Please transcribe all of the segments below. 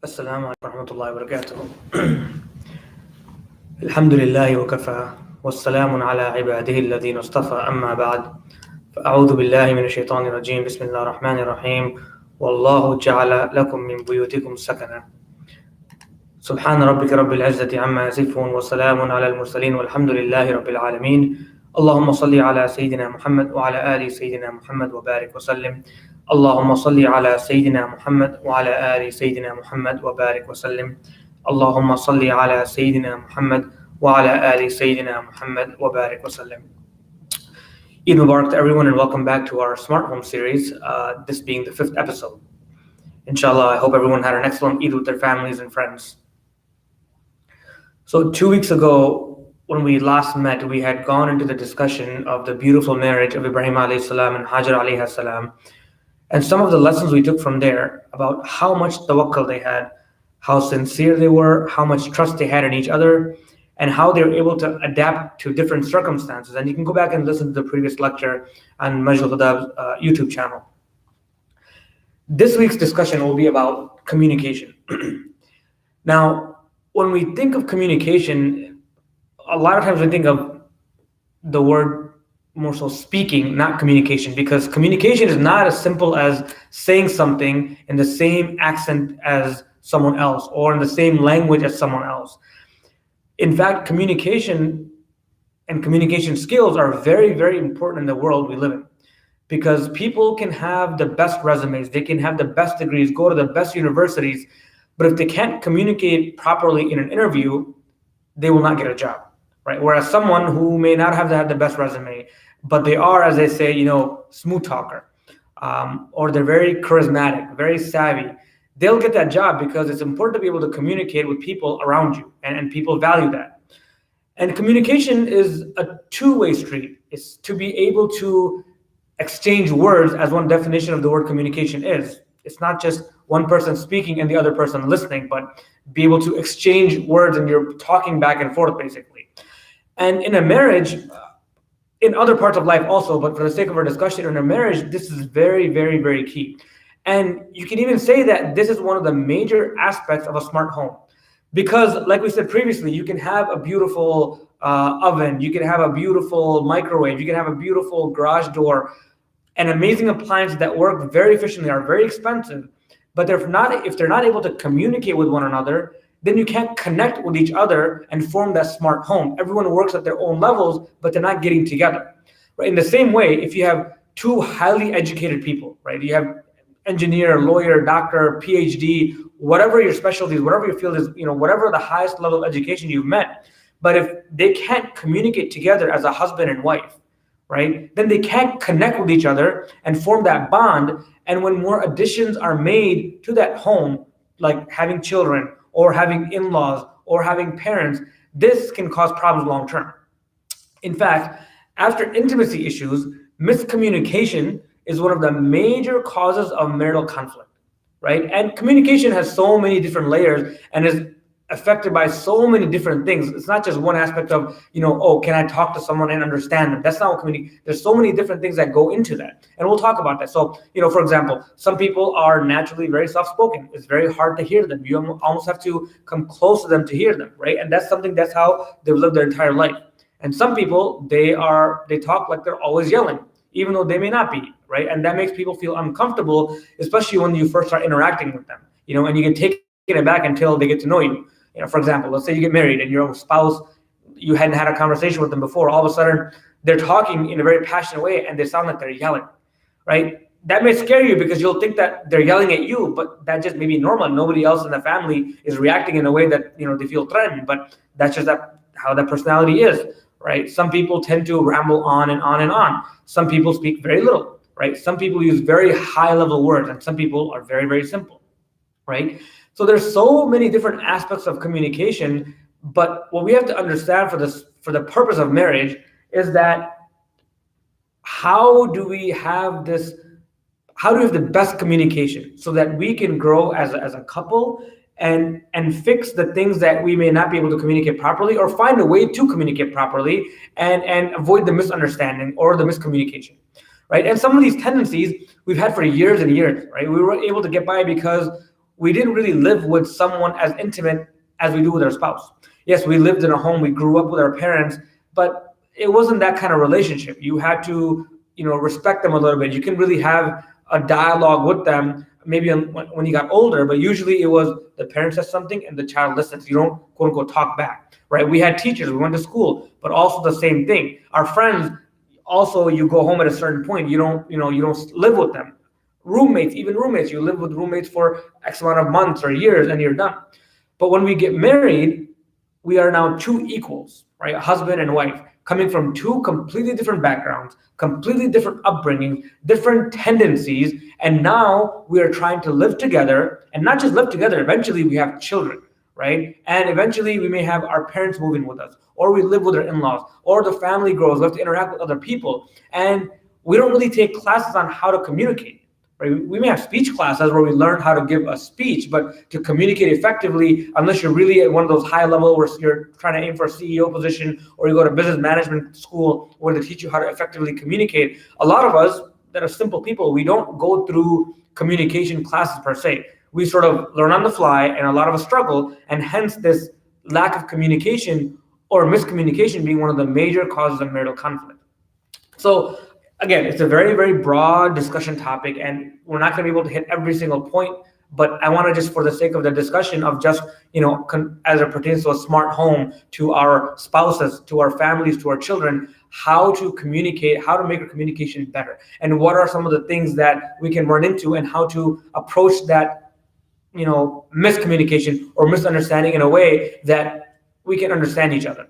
السلام عليكم ورحمة الله وبركاته. الحمد لله وكفى والسلام على عباده الذين اصطفى أما بعد فأعوذ بالله من الشيطان الرجيم بسم الله الرحمن الرحيم والله جعل لكم من بيوتكم سكنا سبحان ربك رب العزة عما يصفون وسلام على المرسلين والحمد لله رب العالمين اللهم صل على سيدنا محمد وعلى آل سيدنا محمد وبارك وسلم اللهم صل على سيدنا محمد وعلى آل سيدنا محمد وبارك وسلم اللهم صل على سيدنا محمد وعلى آل سيدنا محمد وبارك وسلم. Eid Mubarak to everyone and welcome back to our Smart Home series, this being the 5th episode. Inshallah, I hope everyone had an excellent Eid with their families and friends. So 2 weeks ago, when we last met, we had gone into the discussion of the beautiful marriage of Ibrahim alayhi salam and Hajar alayhi salam, and some of the lessons we took from there about how much tawakkul they had, how sincere they were, how much trust they had in each other, and how they were able to adapt to different circumstances. And you can go back and listen to the previous lecture on Al-Huda's YouTube channel. This week's discussion will be about communication. Now, when we think of communication, a lot of times we think of the word more so speaking, not communication, because communication is not as simple as saying something in the same accent as someone else or in the same language as someone else. In fact, communication and communication skills are very, very important in the world we live in, because people can have the best resumes, they can have the best degrees, go to the best universities, but if they can't communicate properly in an interview, they will not get a job, right? Whereas someone who may not have the best resume, but they are, as they say, smooth talker, or they're very charismatic, very savvy, they'll get that job because it's important to be able to communicate with people around you, and people value that. And communication is a two-way street. It's to be able to exchange words, as one definition of the word communication is. It's not just one person speaking and the other person listening, but be able to exchange words and you're talking back and forth, basically. And in a marriage, in other parts of life also, but for the sake of our discussion, in a marriage, this is very, very, very key. And you can even say that this is one of the major aspects of a smart home. Because like we said previously, you can have a beautiful oven, you can have a beautiful microwave, you can have a beautiful garage door, and amazing appliances that work very efficiently, are very expensive. But if they're not able to communicate with one another, then you can't connect with each other and form that smart home. Everyone works at their own levels, but they're not getting together. Right? In the same way, if you have two highly educated people, right? You have engineer, lawyer, doctor, PhD, whatever your specialty is, whatever your field is, whatever the highest level of education you've met. But if they can't communicate together as a husband and wife, right, then they can't connect with each other and form that bond. And when more additions are made to that home, like having children or having in-laws or having parents, this can cause problems long term. In fact, after intimacy issues, miscommunication is one of the major causes of marital conflict, right? And communication has so many different layers and is affected by so many different things. It's not just one aspect of, can I talk to someone and understand them? That's not what communication. There's so many different things that go into that. And we'll talk about that. So, for example, some people are naturally very soft-spoken. It's very hard to hear them. You almost have to come close to them to hear them, right? And that's how they've lived their entire life. And some people, they talk like they're always yelling, even though they may not be, right? And that makes people feel uncomfortable, especially when you first start interacting with them, and you get taken aback until they get to know you. For example, let's say you get married and your spouse, you hadn't had a conversation with them before. All of a sudden, they're talking in a very passionate way and they sound like they're yelling, right? That may scare you because you'll think that they're yelling at you, but that just may be normal. Nobody else in the family is reacting in a way that, they feel threatened, but that's just how that personality is, right? Some people tend to ramble on and on and on. Some people speak very little, right? Some people use very high level words and some people are very, very simple, right? So there's so many different aspects of communication, but what we have to understand for the purpose of marriage is that how do we have the best communication so that we can grow as a couple and fix the things that we may not be able to communicate properly, or find a way to communicate properly and avoid the misunderstanding or the miscommunication, right? And some of these tendencies we've had for years and years, right? We were able to get by because we didn't really live with someone as intimate as we do with our spouse. Yes, we lived in a home, we grew up with our parents, but it wasn't that kind of relationship. You had to, respect them a little bit. You can really have a dialogue with them maybe when you got older, but usually it was the parent says something and the child listens. You don't quote unquote talk back, right? We had teachers, we went to school, but also the same thing. Our friends, also you go home at a certain point. You don't live with them. Roommates, even roommates, you live with roommates for X amount of months or years and you're done. But when we get married, we are now two equals, right? A husband and wife, coming from two completely different backgrounds, completely different upbringing, different tendencies. And now we are trying to live together, and not just live together. Eventually we have children, right? And eventually we may have our parents moving with us, or we live with our in-laws, or the family grows, we have to interact with other people. And we don't really take classes on how to communicate. Right? We may have speech classes where we learn how to give a speech, but to communicate effectively, unless you're really at one of those high level where you're trying to aim for a CEO position, or you go to business management school where they teach you how to effectively communicate. A lot of us that are simple people, we don't go through communication classes per se. We sort of learn on the fly, and a lot of us struggle, and hence this lack of communication or miscommunication being one of the major causes of marital conflict. So again, it's a very, very broad discussion topic, and we're not going to be able to hit every single point. But I want to just, for the sake of the discussion of just, as it pertains to a smart home, to our spouses, to our families, to our children, how to communicate, how to make our communication better, and what are some of the things that we can run into, and how to approach that, miscommunication or misunderstanding in a way that we can understand each other.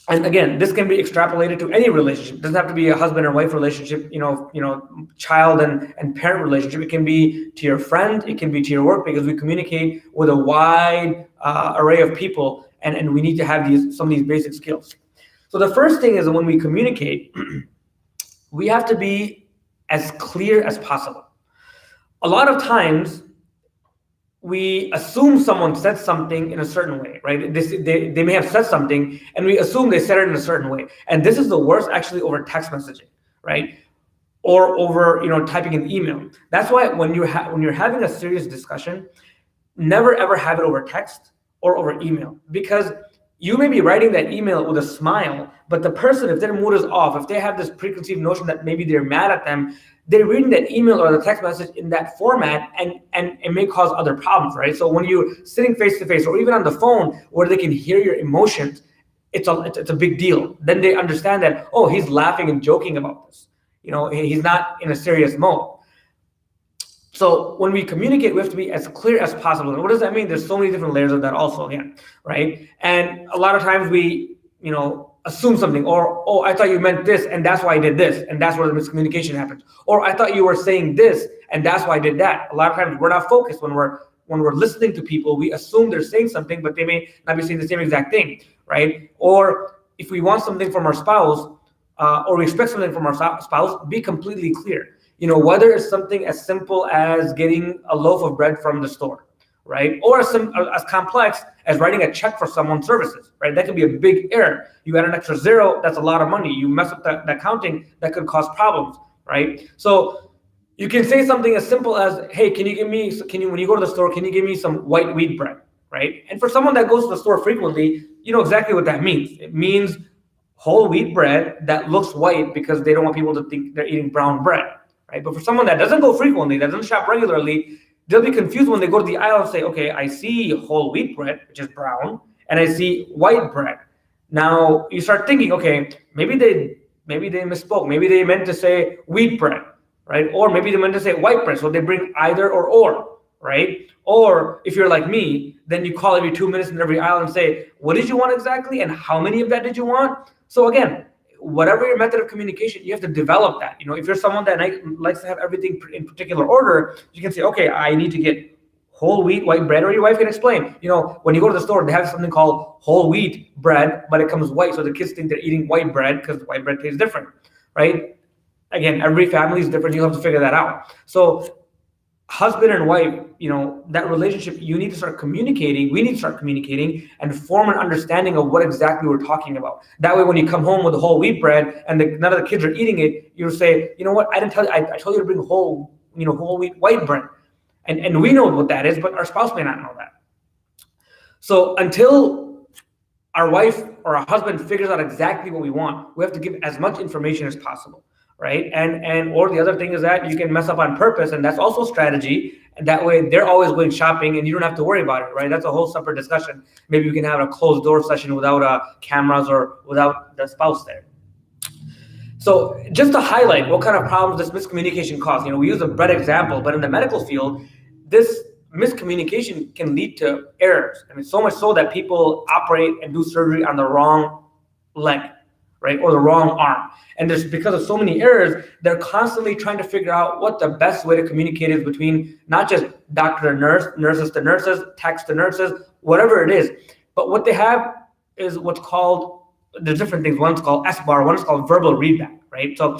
And again, this can be extrapolated to any relationship. It doesn't have to be a husband and wife relationship, child and parent relationship. It can be to your friend, it can be to your work, because we communicate with a wide array of people, and we need to have some of these basic skills. So the first thing is that when we communicate, we have to be as clear as possible. A lot of times, we assume someone said something in a certain way, right? They may have said something, and we assume they said it in a certain way. And this is the worst, actually, over text messaging, right? Or over typing an email. That's why when you're having a serious discussion, never ever have it over text or over email, because you may be writing that email with a smile, but the person, if their mood is off, if they have this preconceived notion that maybe they're mad at them, they're reading that email or the text message in that format, and it may cause other problems, right? So when you're sitting face to face, or even on the phone where they can hear your emotions, it's a big deal. Then they understand that, oh, he's laughing and joking about this. He's not in a serious mode. So when we communicate, we have to be as clear as possible. And what does that mean? There's so many different layers of that also, again, right? And a lot of times we, assume something, or, oh, I thought you meant this, and that's why I did this, and that's where the miscommunication happens. Or I thought you were saying this, and that's why I did that. A lot of times we're not focused when we're listening to people. We assume they're saying something, but they may not be saying the same exact thing, right? Or if we want something from our spouse, or we expect something from our spouse, be completely clear. Whether it's something as simple as getting a loaf of bread from the store, right? Or as complex as writing a check for someone's services, right? That could be a big error. You add an extra zero, that's a lot of money. You mess up the accounting, that could cause problems, right? So you can say something as simple as, hey, when you go to the store, can you give me some white wheat bread, right? And for someone that goes to the store frequently, you know exactly what that means. It means whole wheat bread that looks white, because they don't want people to think they're eating brown bread, right? But for someone that doesn't go frequently, that doesn't shop regularly, they'll be confused when they go to the aisle and say, okay, I see whole wheat bread, which is brown, and I see white bread. Now you start thinking, okay, maybe they misspoke. Maybe they meant to say wheat bread, right? Or maybe they meant to say white bread. So they bring either or, right? Or if you're like me, then you call every 2 minutes in every aisle and say, what did you want exactly? And how many of that did you want? So again, whatever your method of communication, you have to develop that. If you're someone that likes to have everything in particular order, you can say, okay, I need to get whole wheat white bread, or your wife can explain, when you go to the store, they have something called whole wheat bread, but it comes white. So the kids think they're eating white bread because white bread tastes different, right? Again, every family is different. You have to figure that out. So husband and wife, that relationship, you need to start communicating. We need to start communicating and form an understanding of what exactly we're talking about. That way, when you come home with the whole wheat bread and none of the kids are eating it, you say, you know what, I didn't tell you, I told you to bring whole wheat white bread. And we know what that is, but our spouse may not know that. So until our wife or our husband figures out exactly what we want, we have to give as much information as possible, right? And or the other thing is that you can mess up on purpose, and that's also strategy. And that way they're always going shopping and you don't have to worry about it, right? That's a whole separate discussion. Maybe we can have a closed door session without cameras or without the spouse there. So just to highlight what kind of problems this miscommunication causes, we use a bread example, but in the medical field, this miscommunication can lead to errors. I mean, so much so that people operate and do surgery on the wrong leg, right, or the wrong arm. And there's, because of so many errors, they're constantly trying to figure out what the best way to communicate is between not just doctor to nurse, nurses to nurses, techs to nurses, whatever it is. But what they have is what's called, there's different things. One's called SBAR, one is called verbal readback, right? So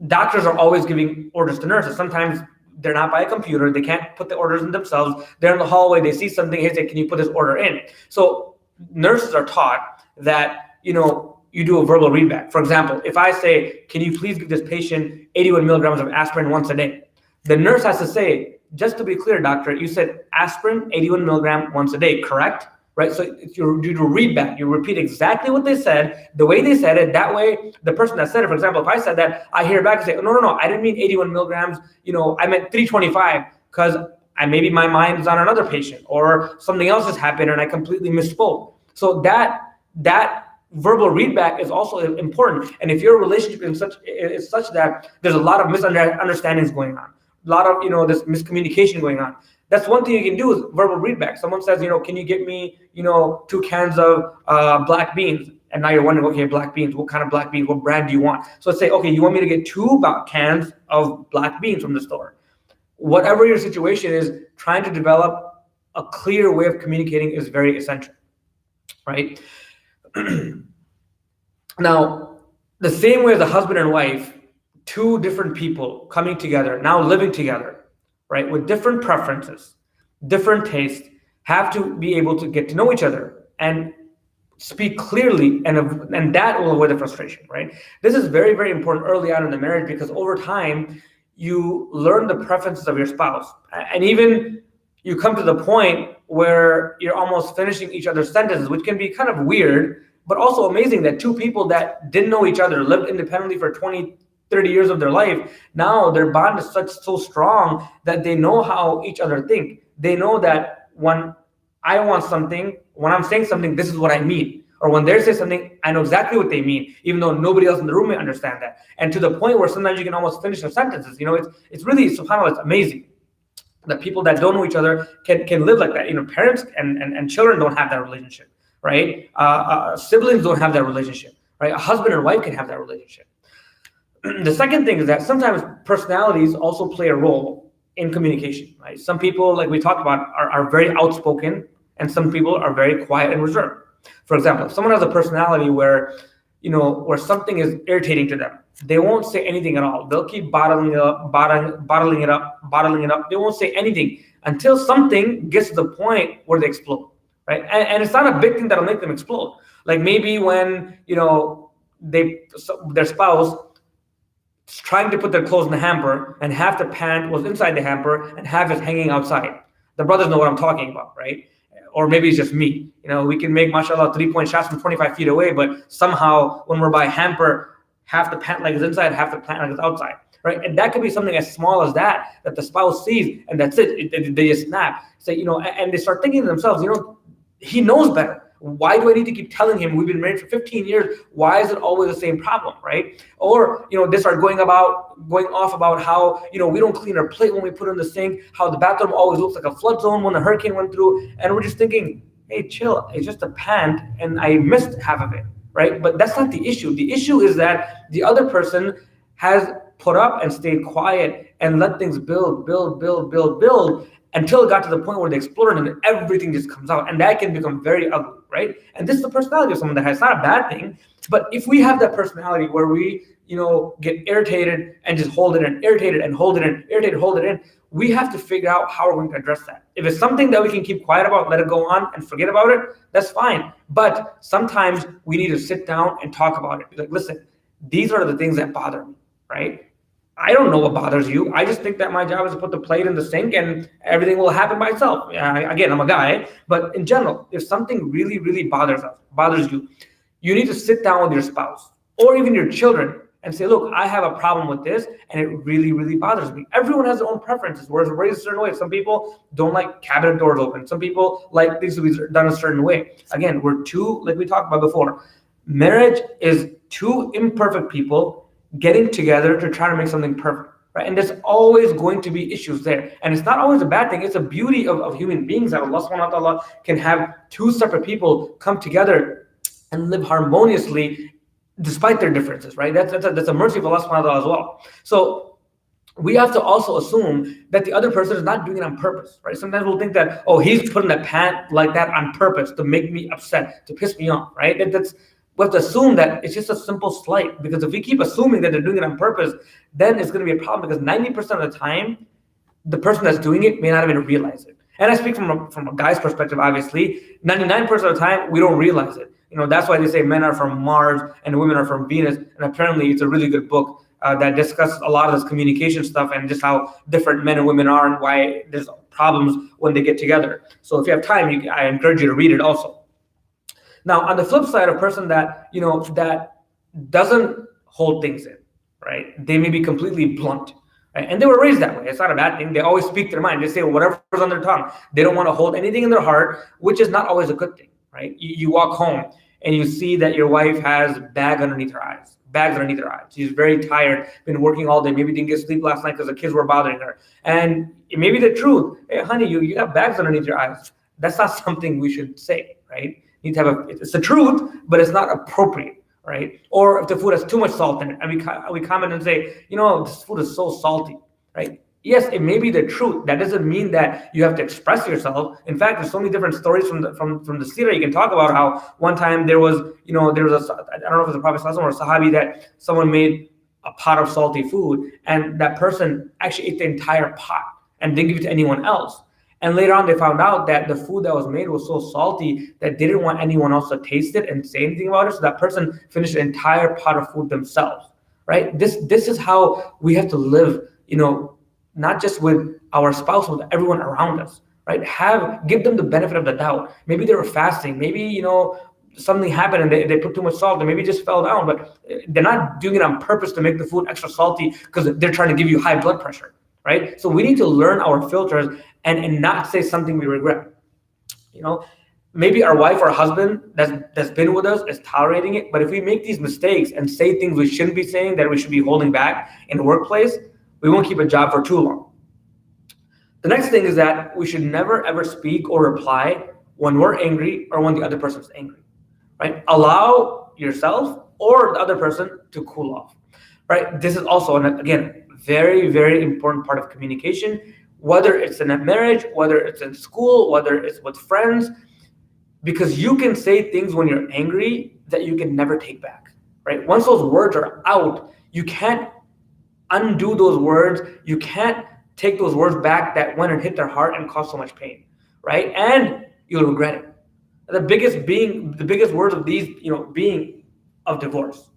doctors are always giving orders to nurses. Sometimes they're not by a computer. They can't put the orders in themselves. They're in the hallway. They see something. Hey, say, can you put this order in? So nurses are taught that, you do a verbal readback. For example, if I say, can you please give this patient 81 milligrams of aspirin once a day? The nurse has to say, just to be clear, doctor, you said aspirin 81 milligram once a day, correct? Right? So you do readback. You repeat exactly what they said, the way they said it. That way, the person that said it, for example, if I said that, I hear back and say, no, I didn't mean 81 milligrams. I meant 325 because maybe my mind is on another patient or something else has happened and I completely misspoke. So that verbal readback is also important. And if your relationship is such that there's a lot of misunderstandings going on, a lot of this miscommunication going on, that's one thing you can do is verbal readback. Someone says, can you get me 2 cans of black beans? And now you're wondering, okay, black beans, what kind of black beans, what brand do you want? So let's say, okay, you want me to get 2 cans of black beans from the store. Whatever your situation is, trying to develop a clear way of communicating is very essential, right? Now, the same way as a husband and wife, 2 different people coming together, now living together, right, with different preferences, different tastes, have to be able to get to know each other and speak clearly, and that will avoid the frustration, right? This is very, very important early on in the marriage because over time, you learn the preferences of your spouse. And even you come to the point where you're almost finishing each other's sentences, which can be kind of weird, but also amazing that 2 people that didn't know each other, lived independently for 20, 30 years of their life, now their bond is so strong that they know how each other think. They know that when I want something, when I'm saying something, this is what I mean. Or when they say something, I know exactly what they mean, even though nobody else in the room may understand that. And to the point where sometimes you can almost finish the sentences. It's really, subhanAllah, it's amazing that people that don't know each other can live like that. Parents and children don't have that relationship, right? Siblings don't have that relationship, right? A husband and wife can have that relationship. The second thing is that sometimes personalities also play a role in communication, right? Some people, like we talked about, are very outspoken, and some people are very quiet and reserved. For example, if someone has a personality where something is irritating to them, they won't say anything at all. They'll keep bottling it up. They won't say anything until something gets to the point where they explode, right? And it's not a big thing that'll make them explode. Like maybe when their spouse is trying to put their clothes in the hamper and half the pant was inside the hamper and half is hanging outside. The brothers know what I'm talking about, right? Or maybe it's just me. We can make, mashallah, 3-point shots from 25 feet away, but somehow when we're by hamper, half the pant leg is inside, half the pant leg is outside, right? And that could be something as small as that the spouse sees, and that's it. They just snap. Say, and they start thinking to themselves, he knows better. Why do I need to keep telling him? We've been married for 15 years. Why is it always the same problem, right? Or, they start going off about how, we don't clean our plate when we put it in the sink, how the bathroom always looks like a flood zone when the hurricane went through. And we're just thinking, hey, chill, it's just a pant and I missed half of it, right? But that's not the issue. The issue is that the other person has put up and stayed quiet and let things build until it got to the point where they exploded and everything just comes out. And that can become very ugly. right? And this is the personality of someone that has. It's not a bad thing, but if we have that personality where we, get irritated and just hold it in, irritated and hold it in, irritated, hold it in, we have to figure out how we're going to address that. If it's something that we can keep quiet about, let it go on and forget about it, that's fine. But sometimes we need to sit down and talk about it. Be like, listen, these are the things that bother me, right? I don't know what bothers you. I just think that my job is to put the plate in the sink and everything will happen by itself. Again, I'm a guy, but in general, if something really, really bothers you, you need to sit down with your spouse or even your children and say, look, I have a problem with this and it really, really bothers me. Everyone has their own preferences. We're raised a certain way. Some people don't like cabinet doors open. Some people like things to be done a certain way. Again, like we talked about before, marriage is two imperfect people getting together to try to make something perfect, right? And there's always going to be issues there. And it's not always a bad thing. It's a beauty of human beings that Allah subhanahu wa ta'ala can have two separate people come together and live harmoniously despite their differences, right? That's a mercy of Allah subhanahu wa ta'ala as well. So we have to also assume that the other person is not doing it on purpose, right? Sometimes we'll think that, oh, he's putting the pant like that on purpose to make me upset, to piss me off, right? We have to assume that it's just a simple slight, because if we keep assuming that they're doing it on purpose, then it's going to be a problem, because 90% of the time, the person that's doing it may not even realize it. And I speak from a guy's perspective, obviously. 99% of the time, we don't realize it. That's why they say men are from Mars and women are from Venus. And apparently, it's a really good book that discusses a lot of this communication stuff and just how different men and women are and why there's problems when they get together. So if you have time, I encourage you to read it also. Now, on the flip side, a person that, that doesn't hold things in, right? They may be completely blunt, right? And they were raised that way. It's not a bad thing. They always speak their mind. They say whatever's on their tongue. They don't want to hold anything in their heart, which is not always a good thing, right? You walk home and you see that your wife has bags underneath her eyes. She's very tired, been working all day, maybe didn't get sleep last night because the kids were bothering her. And it may be the truth. Hey, honey, you got bags underneath your eyes. That's not something we should say, right? You need to have it's the truth, but it's not appropriate, right? Or if the food has too much salt in it, and we comment and say, this food is so salty, right? Yes, it may be the truth. That doesn't mean that you have to express yourself. In fact, there's so many different stories from the seerah you can talk about. How one time there was I don't know if it was a Prophet or a Sahabi, that someone made a pot of salty food, and that person actually ate the entire pot and didn't give it to anyone else. And later on, they found out that the food that was made was so salty that they didn't want anyone else to taste it and say anything about it. So that person finished an entire pot of food themselves, right? This is how we have to live, not just with our spouse, but with everyone around us, right? Give them the benefit of the doubt. Maybe they were fasting. Maybe, something happened and they put too much salt, and maybe just fell down, but they're not doing it on purpose to make the food extra salty because they're trying to give you high blood pressure, right? So we need to learn our filters and not say something we regret. Maybe our wife or husband that's been with us is tolerating it, but if we make these mistakes and say things we shouldn't be saying, that we should be holding back in the workplace, we won't keep a job for too long. The next thing is that we should never ever speak or reply when we're angry or when the other person is angry, right? Allow yourself or the other person to cool off, right? This is also, again, very, very important part of communication, whether it's in a marriage, whether it's in school, whether it's with friends, because you can say things when you're angry that you can never take back, right? Once those words are out, you can't undo those words. You can't take those words back that went and hit their heart and caused so much pain, right? And you'll regret it. The biggest words of these, being of divorce,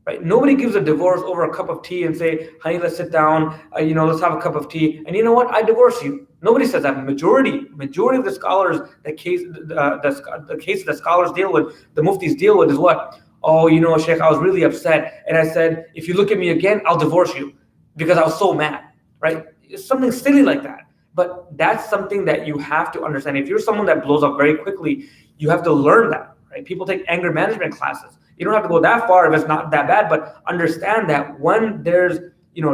right? Nobody gives a divorce over a cup of tea and say, honey, let's sit down, let's have a cup of tea. And you know what? I divorce you. Nobody says that. Majority of the scholars, the case that scholars deal with, the muftis deal with, is what? Oh, Sheikh, I was really upset. And I said, if you look at me again, I'll divorce you because I was so mad, right? It's something silly like that. But that's something that you have to understand. If you're someone that blows up very quickly, you have to learn that, right? People take anger management classes. You don't have to go that far if it's not that bad, but understand that when there's,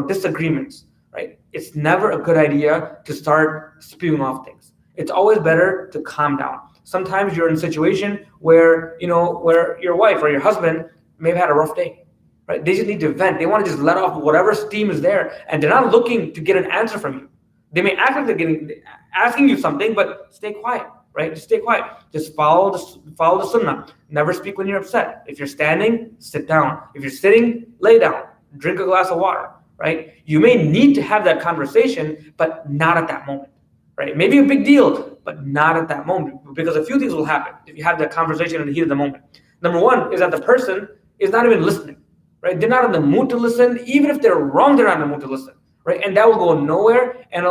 disagreements, right? It's never a good idea to start spewing off things. It's always better to calm down. Sometimes you're in a situation where your wife or your husband may have had a rough day, right? They just need to vent. They want to just let off whatever steam is there, and they're not looking to get an answer from you. They may act like they're asking you something, but stay quiet, right? Just stay quiet. Just follow the sunnah. Never speak when you're upset. If you're standing, sit down. If you're sitting, lay down. Drink a glass of water, right? You may need to have that conversation, but not at that moment, right? Maybe a big deal, but not at that moment, because a few things will happen if you have that conversation in the heat of the moment. Number one is that the person is not even listening, right? They're not in the mood to listen. Even if they're wrong, they're not in the mood to listen, right? And that will go nowhere, and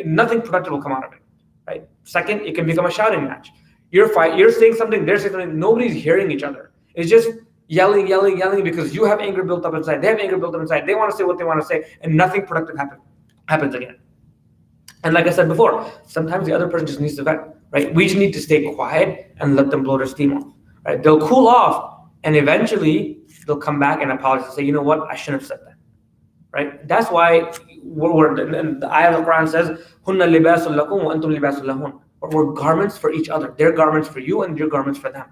nothing productive will come out of it, right? Second, it can become a shouting match. You're saying something, they're saying something, nobody's hearing each other. It's just yelling because you have anger built up inside, they have anger built up inside, they want to say what they want to say, and nothing productive happens again. And like I said before, sometimes the other person just needs to vent, right? We just need to stay quiet and let them blow their steam off, right? They'll cool off, and eventually they'll come back and apologize and say, you know what, I shouldn't have said that, right? That's why the ayah of the Quran says, "Hunna libasul lakum wa antum libasul lahun." We're garments for each other. They're garments for you, and you're garments for them.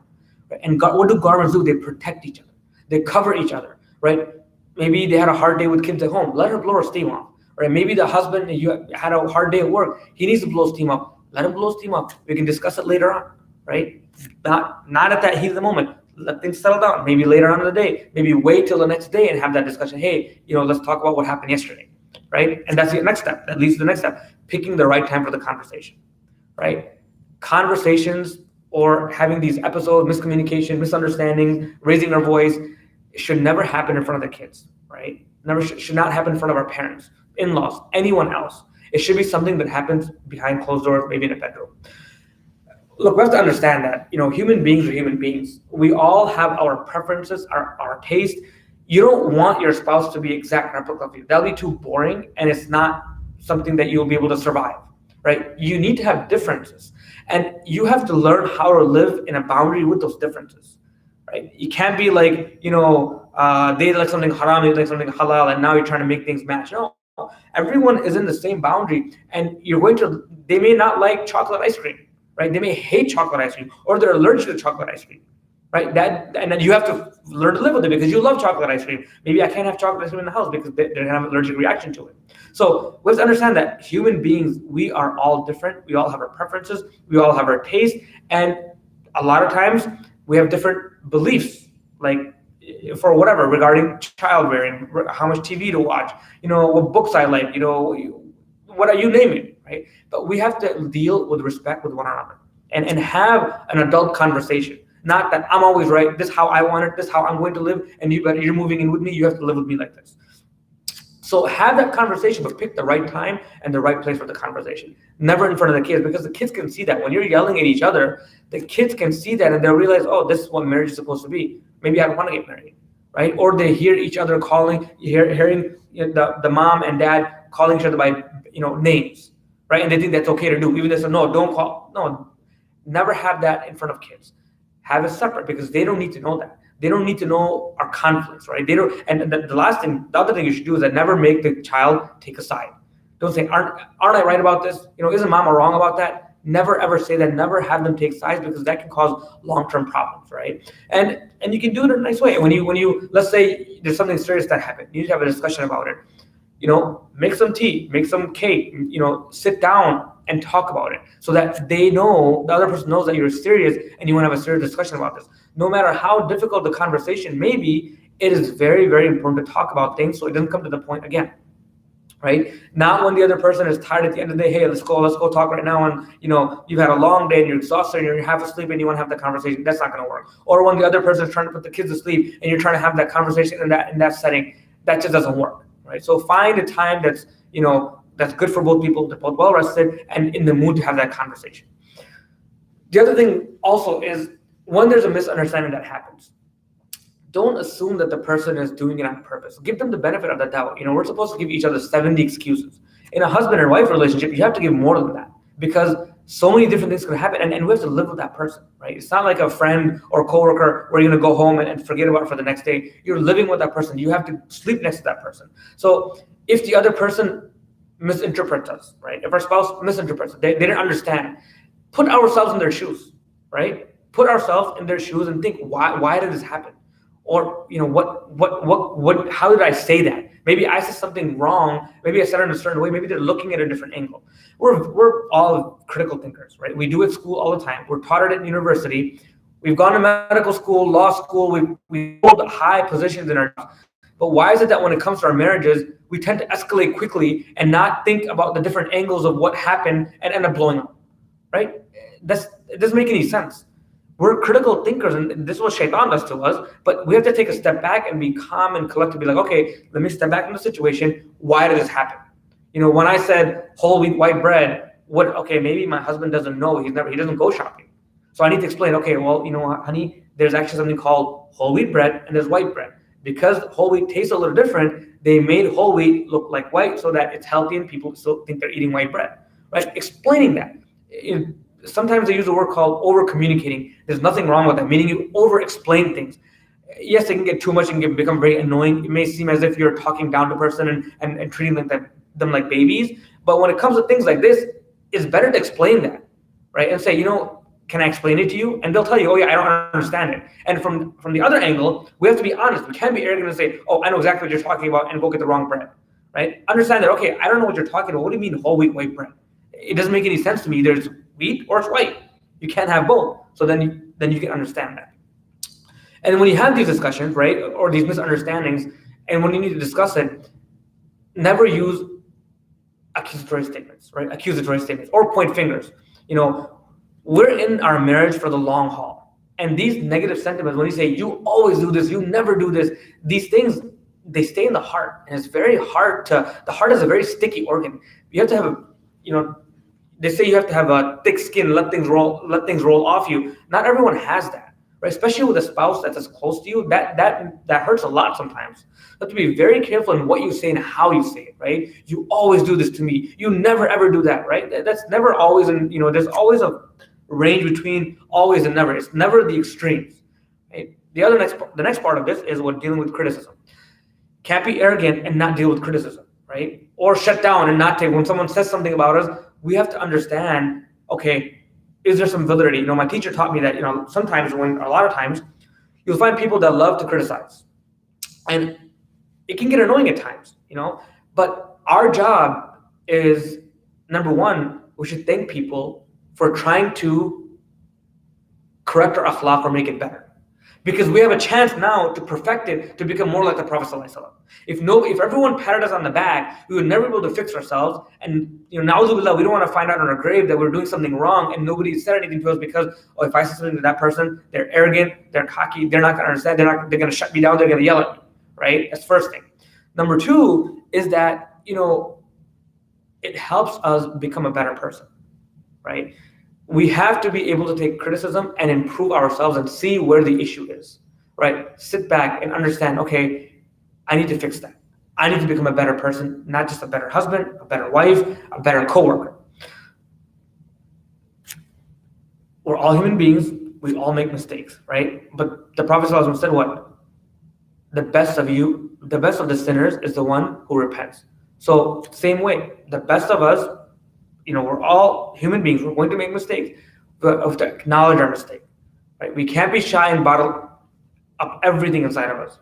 Right? And what do garments do? They protect each other. They cover each other, right? Maybe they had a hard day with kids at home. Let her blow her steam off, right? Maybe the husband, you had a hard day at work. He needs to blow steam up. Let him blow steam up. We can discuss it later on, right? Not at that heat of the moment. Let things settle down. Maybe later on in the day. Maybe wait till the next day and have that discussion. Hey, let's talk about what happened yesterday, right? And that's the next step. That leads to the next step. Picking the right time for the conversation, right? Conversations or having these episodes, miscommunication, misunderstanding, raising our voice, should never happen in front of the kids, right? Should not happen in front of our parents, in-laws, anyone else. It should be something that happens behind closed doors, maybe in a bedroom. Look, we have to understand that, human beings are human beings. We all have our preferences, our taste. You don't want your spouse to be exact replica of you. That'll be too boring, and it's not something that you'll be able to survive, right? You need to have differences, and you have to learn how to live in a boundary with those differences, right? You can't be like, they like something haram, you like something halal, and now you're trying to make things match. No, everyone is in the same boundary, and they may not like chocolate ice cream, right? They may hate chocolate ice cream, or they're allergic to chocolate ice cream, right? And then you have to learn to live with it because you love chocolate ice cream. Maybe I can't have chocolate ice cream in the house because they're gonna have an allergic reaction to it. So let's understand that human beings, we are all different. We all have our preferences. We all have our taste. And a lot of times we have different beliefs, like for whatever, regarding child rearing, how much TV to watch, what books I like, you name it, right? But we have to deal with respect with one another and have an adult conversation. Not that I'm always right, this is how I want it, this is how I'm going to live, and you're moving in with me, you have to live with me like this. So have that conversation, but pick the right time and the right place for the conversation. Never in front of the kids, because the kids can see that. When you're yelling at each other, the kids can see that and they'll realize, oh, this is what marriage is supposed to be. Maybe I don't want to get married, right? Or they hear each other calling, hearing the mom and dad calling each other by names, right? And they think that's okay to do. Even they say, no, don't call. No, never have that in front of kids. Have it separate, because they don't need to know that. They don't need to know our conflicts, right? They don't. And the other thing you should do is that never make the child take a side. Don't say, aren't I right about this? Isn't mama wrong about that? Never ever say that. Never have them take sides, because that can cause long-term problems, right? And you can do it in a nice way. When you let's say there's something serious that happened, you need to have a discussion about it. Make some tea, make some cake, sit down and talk about it, so that the other person knows that you're serious and you want to have a serious discussion about this. No matter how difficult the conversation may be, it is very, very important to talk about things so it doesn't come to the point again, right? Not when the other person is tired at the end of the day, hey, let's go talk right now, and you've had a long day and you're exhausted and you're half asleep and you want to have the conversation. That's not going to work. Or when the other person is trying to put the kids to sleep and you're trying to have that conversation in that setting, that just doesn't work, right? So find a time that's that's good for both people, they're both well rested and in the mood to have that conversation. The other thing also is, when there's a misunderstanding that happens, don't assume that the person is doing it on purpose. Give them the benefit of the doubt. We're supposed to give each other 70 excuses. In a husband and wife relationship, you have to give more than that, because so many different things could happen, and we have to live with that person, right? It's not like a friend or coworker where you're going to go home and forget about it for the next day. You're living with that person. You have to sleep next to that person. So if the other person misinterprets us, right? If our spouse misinterprets us, they didn't understand, put ourselves in their shoes, right? Put ourselves in their shoes and think, why did this happen? Or how did I say that? Maybe I said something wrong. Maybe I said it in a certain way. Maybe they're looking at a different angle. We're all critical thinkers, right? We do it at school all the time. We're taught it at university. We've gone to medical school, law school. We hold high positions in our jobs. But why is it that when it comes to our marriages, we tend to escalate quickly and not think about the different angles of what happened and end up blowing up, right? It doesn't make any sense. We're critical thinkers, and this is what shaitan does to us, but we have to take a step back and be calm and collected, be like, okay, let me step back from the situation. Why did this happen? When I said whole wheat white bread, okay, maybe my husband doesn't know. He doesn't go shopping. So I need to explain, okay, well, honey, there's actually something called whole wheat bread and there's white bread. Because whole wheat tastes a little different, they made whole wheat look like white so that it's healthy and people still think they're eating white bread, right? Explaining that. Sometimes they use a word called over communicating. There's nothing wrong with that, meaning you over explain things. Yes, it can get too much and become very annoying. It may seem as if you're talking down to a person and treating them like babies. But when it comes to things like this, it's better to explain that, right? And say, can I explain it to you? And they'll tell you, oh yeah, I don't understand it. And from the other angle, we have to be honest. We can't be arrogant and say, oh, I know exactly what you're talking about, and go get the wrong bread, right? Understand that, okay, I don't know what you're talking about. What do you mean whole wheat white bread? It doesn't make any sense to me. Either it's wheat or it's white. You can't have both. So then you can understand that. And when you have these discussions, right, or these misunderstandings, and when you need to discuss it, never use accusatory statements, right? Accusatory statements or point fingers. We're in our marriage for the long haul. And these negative sentiments, when you say, you always do this, you never do this, these things, they stay in the heart. And it's very hard the heart is a very sticky organ. You have to have they say you have to have a thick skin, let things roll off you. Not everyone has that, right? Especially with a spouse that's as close to you, that hurts a lot sometimes. You have to be very careful in what you say and how you say it, right? You always do this to me. You never ever do that, right? That's never always, and there's always a range between always and never. It's never the extremes, right? The next part of this is what dealing with criticism. Can't be arrogant and not deal with criticism, right? Or shut down and not take, when someone says something about us, we have to understand, okay, is there some validity? My teacher taught me that, a lot of times, you'll find people that love to criticize. And it can get annoying at times, but our job is, number one, we should thank people for trying to correct our akhlaq or make it better. Because we have a chance now to perfect it, to become more like the Prophet ﷺ. If everyone patted us on the back, we would never be able to fix ourselves. And na'udhu we don't want to find out in our grave that we're doing something wrong and nobody said anything to us because, if I say something to that person, they're arrogant, they're cocky, they're not going to understand, they're going to shut me down, they're going to yell at me, right? That's the first thing. Number two is that, it helps us become a better person, right? We have to be able to take criticism and improve ourselves and see where the issue is, right? Sit back and understand, okay, I need to fix that. I need to become a better person, not just a better husband, a better wife, a better coworker. We're all human beings. We all make mistakes, right? But the Prophet ﷺ said what? The best of the sinners is the one who repents. So same way, the best of us, we're all human beings. We're going to make mistakes, but we have to acknowledge our mistake, right? We can't be shy and bottle up everything inside of us.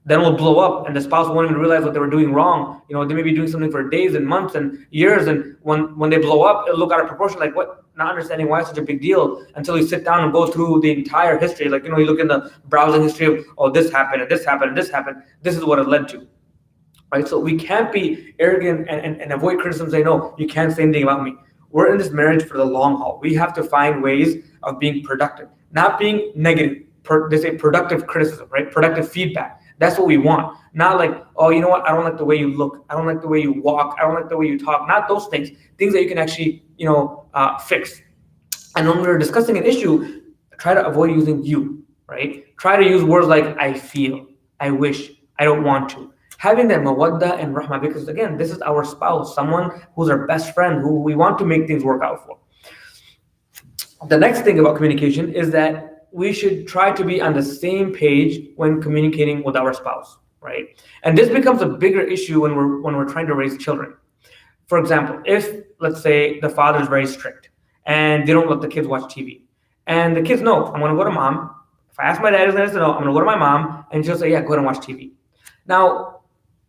Then we'll blow up, and the spouse won't even realize what they were doing wrong. They may be doing something for days and months and years, and when they blow up, it'll look out of proportion, like what? Not understanding why it's such a big deal until you sit down and go through the entire history. Like, you look in the browsing history of, this happened, and this happened, and this happened. This is what it led to. Right, so we can't be arrogant and avoid criticism. Say, no, you can't say anything about me. We're in this marriage for the long haul. We have to find ways of being productive, not being negative. They say productive criticism, right? Productive feedback. That's what we want. Not like, oh, you know what? I don't like the way you look. I don't like the way you walk. I don't like the way you talk. Not those things. Things that you can actually, fix. And when we're discussing an issue, try to avoid using you, right? Try to use words like I feel, I wish, I don't want to. Having that mawadda and rahmah, because again, this is our spouse, someone who's our best friend, who we want to make things work out for. The next thing about communication is that we should try to be on the same page when communicating with our spouse, right? And this becomes a bigger issue when we're trying to raise children. For example, if let's say the father is very strict and they don't let the kids watch TV, and the kids know, I'm going to go to mom. If I ask my dad, he's going to say no, I'm going to go to my mom, and she'll say, yeah, go ahead and watch TV. Now,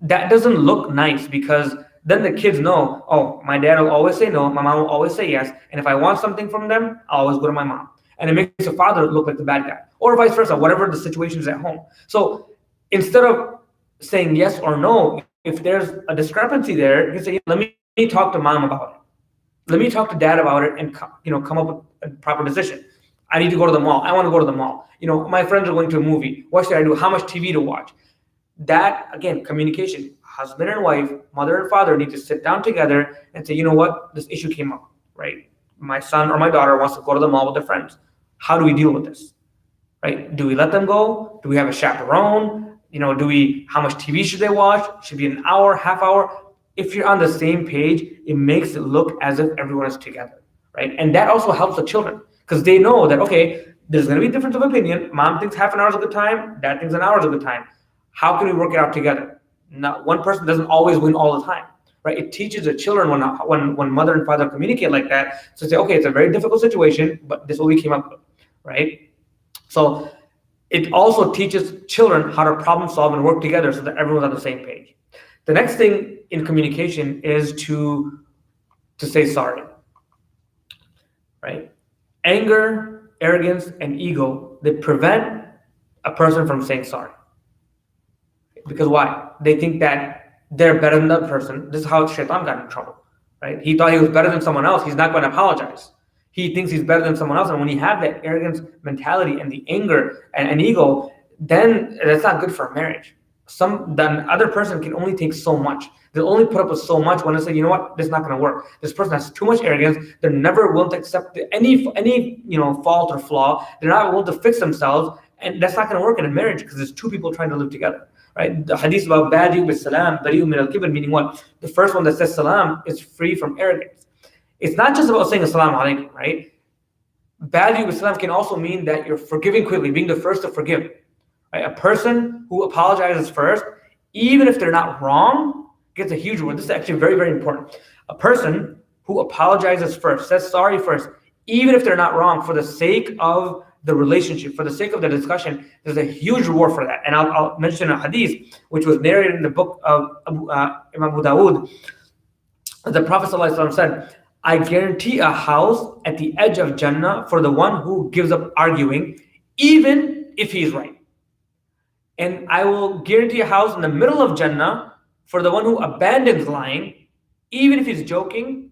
that doesn't look nice, because then the kids know, oh, my dad will always say no, my mom will always say yes, and if I want something from them, I'll always go to my mom. And it makes the father look like the bad guy, or vice versa, whatever the situation is at home. So instead of saying yes or no, if there's a discrepancy there, you can say, let me talk to mom about it. Let me talk to dad about it, and come up with a proper decision. I need to go to the mall. I want to go to the mall. My friends are going to a movie. What should I do? How much TV to watch? That, again, communication. Husband and wife, mother and father need to sit down together and say, you know what, this issue came up, right? My son or my daughter wants to go to the mall with their friends. How do we deal with this, right? Do we let them go? Do we have a chaperone? How much TV should they watch? Should it be an hour, half hour? If you're on the same page, it makes it look as if everyone is together, right? And that also helps the children, because they know that, okay, there's going to be difference of opinion. Mom thinks half an hour is a good time. Dad thinks an hour is a good time. How can we work it out together? Not one person doesn't always win all the time, right? It teaches the children when mother and father communicate like that, to say, okay, it's a very difficult situation, but this is what we came up with, right? So it also teaches children how to problem solve and work together so that everyone's on the same page. The next thing in communication is to say sorry, right? Anger, arrogance, and ego, they prevent a person from saying sorry. Because why? They think that they're better than that person. This is how Shaitan got in trouble, right? He thought he was better than someone else. He's not going to apologize. He thinks he's better than someone else. And when you have that arrogance mentality and the anger and ego, then that's not good for a marriage. The other person can only take so much. They'll only put up with so much when they say, you know what, this is not going to work. This person has too much arrogance. They're never willing to accept any fault or flaw. They're not willing to fix themselves, and that's not going to work in a marriage, because there's two people trying to live together. Right? The hadith about badi'u bis salam, bari'u min al-kibr, meaning what? The first one that says salam is free from arrogance. It's not just about saying assalamu alaikum, right? Badi'u bis salam can also mean that you're forgiving quickly, being the first to forgive. Right? A person who apologizes first, even if they're not wrong, gets a huge reward. This is actually very, very important. A person who apologizes first, says sorry first, even if they're not wrong, for the sake of the relationship, for the sake of the discussion, there's a huge reward for that. And I'll mention a hadith which was narrated in the book of Imam Abu Dawood. The Prophet ﷺ said, I guarantee a house at the edge of Jannah for the one who gives up arguing, even if he's right. And I will guarantee a house in the middle of Jannah for the one who abandons lying, even if he's joking,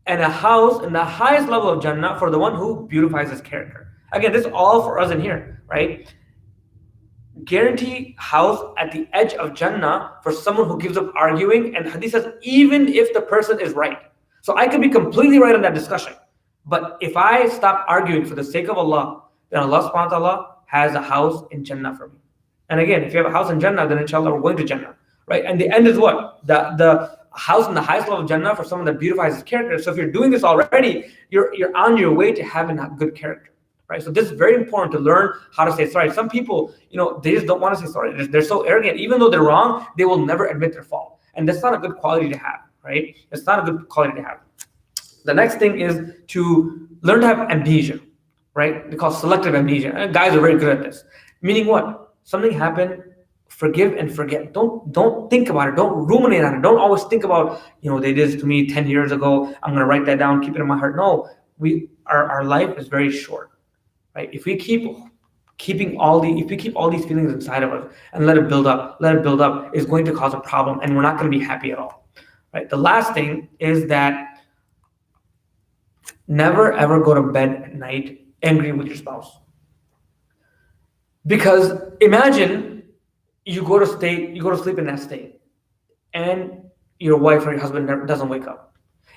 and a house in the highest level of Jannah for the one who beautifies his character. Again, this is all for us in here, right? Guarantee house at the edge of Jannah for someone who gives up arguing, and hadith says, even if the person is right. So I could be completely right on that discussion, but if I stop arguing for the sake of Allah, then Allah subhanahu wa ta'ala has a house in Jannah for me. And again, if you have a house in Jannah, then inshallah we're going to Jannah, right? And the end is what? The house in the highest level of Jannah for someone that beautifies his character. So if you're doing this already, you're on your way to having a good character. Right, so this is very important to learn how to say sorry. Some people, they just don't want to say sorry. They're so arrogant. Even though they're wrong, they will never admit their fault. And that's not a good quality to have, right? It's not a good quality to have. The next thing is to learn to have amnesia, right? They call selective amnesia. And guys are very good at this. Meaning what? Something happened, forgive and forget. Don't think about it. Don't ruminate on it. Don't always think about, they did this to me 10 years ago. I'm going to write that down, keep it in my heart. No, our life is very short. Right? If we keep all these feelings inside of us and let it build up, it's going to cause a problem, and we're not going to be happy at all. Right? The last thing is that never ever go to bed at night angry with your spouse. Because imagine you go to sleep in that state, and your wife or your husband doesn't wake up.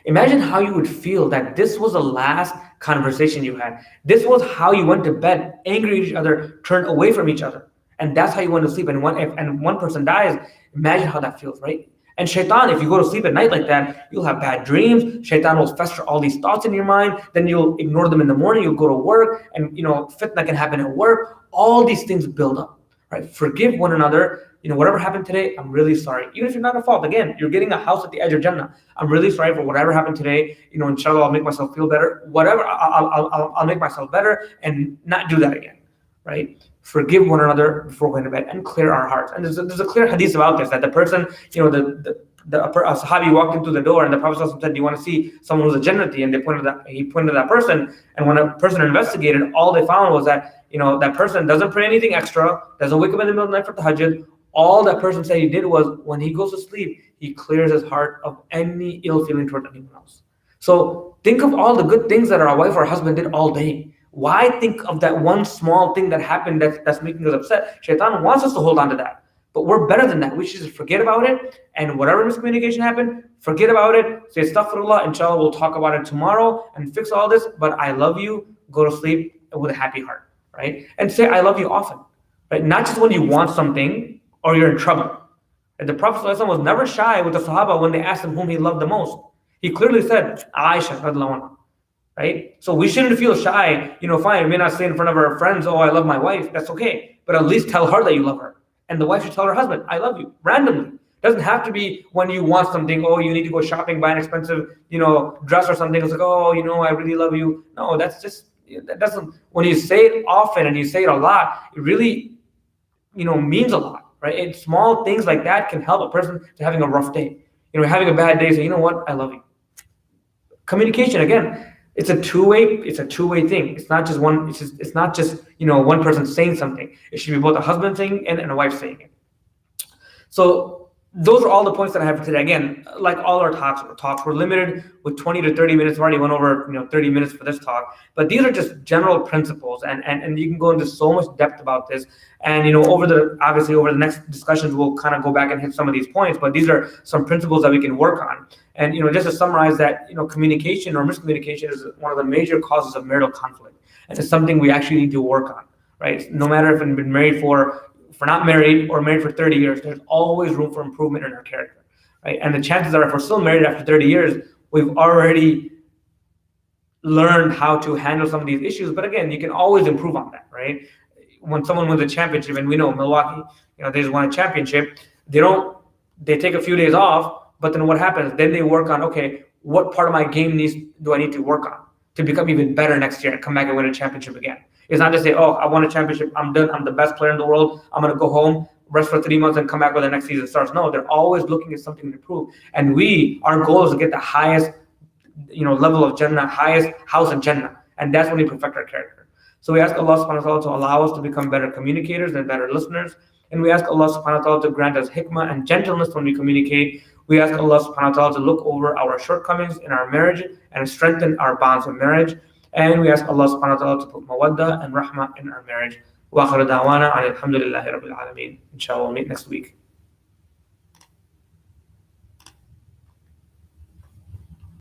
Imagine how you would feel that this was the last conversation you had. This was how you went to bed, angry at each other, turned away from each other. And that's how you went to sleep. And one person dies, imagine how that feels, right? And shaitan, if you go to sleep at night like that, you'll have bad dreams. Shaitan will fester all these thoughts in your mind. Then you'll ignore them in the morning. You'll go to work, and fitna can happen at work. All these things build up, right? Forgive one another. Whatever happened today, I'm really sorry. Even if you're not at fault, again, you're getting a house at the edge of Jannah. I'm really sorry for whatever happened today. Inshallah, I'll make myself feel better. Whatever, I'll make myself better and not do that again, right? forgive one another before going to bed, and clear our hearts. And there's a clear hadith about this, that the person, a Sahabi walked into the door, and the Prophet ﷺ said, "Do you want to see someone who's a Jannati?" And he pointed to that person. And when a person investigated, all they found was that that person doesn't pray anything extra, doesn't wake up in the middle of the night for tahajjud. All that person said he did was, when he goes to sleep, he clears his heart of any ill feeling toward anyone else. So think of all the good things that our wife or husband did all day. Why think of that one small thing that happened that's making us upset? Shaitan wants us to hold on to that. But we're better than that. We should just forget about it. And whatever miscommunication happened, forget about it. Say astaghfirullah. Inshallah, we'll talk about it tomorrow and fix all this. But I love you. Go to sleep with a happy heart, right? And say I love you often, right? Not just when you want something or you're in trouble. And the Prophet ﷺ was never shy with the Sahaba when they asked him whom he loved the most. He clearly said, Aisha, radiallahu anha, right? So we shouldn't feel shy. Fine, we may not say in front of our friends, oh, I love my wife. That's okay. But at least tell her that you love her. And the wife should tell her husband, I love you, randomly. It doesn't have to be when you want something, oh, you need to go shopping, buy an expensive, dress or something. It's like, oh, I really love you. No, that doesn't, when you say it often and you say it a lot, it really, means a lot, right? And small things like that can help a person to having a rough day. Having a bad day, say, you know what, I love you. Communication, again, it's a two-way thing. It's not just one person saying something. It should be both a husband saying it and a wife saying it. So those are all the points that I have for today. Again, like all our talks, we're limited with 20 to 30 minutes. We already went over 30 minutes for this talk, but these are just general principles, and you can go into so much depth about this. And over the next discussions, we'll kind of go back and hit some of these points. But these are some principles that we can work on. And just to summarize that, communication or miscommunication is one of the major causes of marital conflict, and it's something we actually need to work on, right? No matter if we've been married if we're not married or married for 30 years, there's always room for improvement in our character, right? And the chances are, if we're still married after 30 years, we've already learned how to handle some of these issues. But again, you can always improve on that, right? When someone wins a championship, and we know Milwaukee, they just won a championship, they take a few days off, but then what happens? Then they work on, okay, what part of my game do I need to work on to become even better next year and come back and win a championship again? It's not just say, oh, I won a championship, I'm done, I'm the best player in the world, I'm going to go home, rest for 3 months, and come back when the next season starts. No, they're always looking at something to improve. And our goal is to get the highest, level of Jannah, highest house in Jannah. And that's when we perfect our character. So we ask Allah subhanahu wa ta'ala to allow us to become better communicators and better listeners. And we ask Allah subhanahu wa ta'ala to grant us hikmah and gentleness when we communicate. We ask Allah subhanahu wa ta'ala to look over our shortcomings in our marriage and strengthen our bonds of marriage. And we ask Allah subhanahu wa ta'ala to put mawadda and rahmah in our marriage. Wa akhiru da'wana alhamdulillahi rabbil alameen. Inshallah, we'll meet next week.